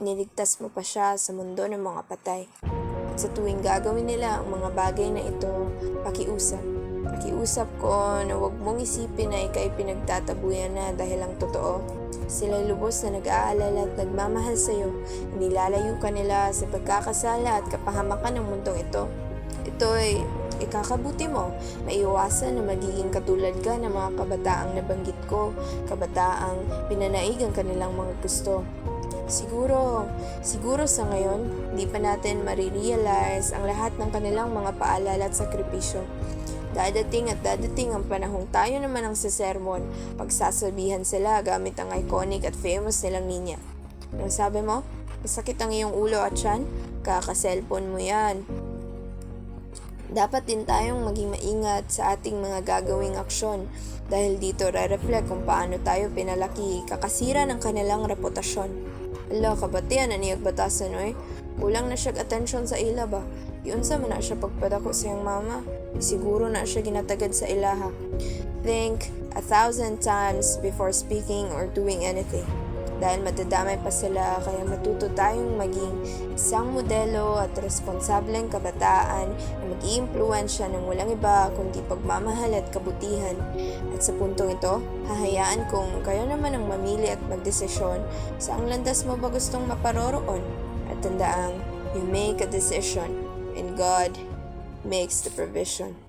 iniligtas mo pa siya sa mundo ng mga patay. At sa tuwing gagawin nila ang mga bagay na ito, pakiusap. Pakiusap ko na huwag mong isipin na ikay pinagtatabuyan na dahil ang totoo. Sila'y lubos na nag-aalala at nagmamahal sa iyo. Nilalayo ka nila sa pagkakasala at kapahamakan ng mundong ito. Ito ay ikakabuti mo. Maiwasan na magiging katulad ka ng mga kabataang nabanggit ko, kabataang pinanaig ang kanilang mga gusto. Siguro sa ngayon, di pa natin marirealize ang lahat ng kanilang mga paalala at sakripisyo. Dadating ang panahong tayo naman ang sasermon, pagsasabihan sila gamit ang iconic at famous nilang linya. Anong sabi mo? Masakit ang iyong ulo at tiyan? Kaka-cellphone mo yan. Dapat din tayong maging maingat sa ating mga gagawing aksyon dahil dito re-reflect kung paano tayo pinalaki, kakasira ng kanilang reputasyon. Ala, kabatian na niyag batasan oy. Kulang na siyag atensyon sa ila ba? Yun sa man na siya pagpadako sa iyang mama. Siguro na siya ginatagad sa ilaha. Think 1,000 times before speaking or doing anything. Dahil madadamay pa sila, kaya matuto tayong maging isang modelo at responsableng kabataan na mag-iimpluwensya ng walang iba kundi pagmamahal at kabutihan. At sa puntong ito, hahayaan kung kayo naman ang mamili at magdesisyon sa ang landas mo ba gustong maparoroon. At tandaang, you make a decision and God makes the provision.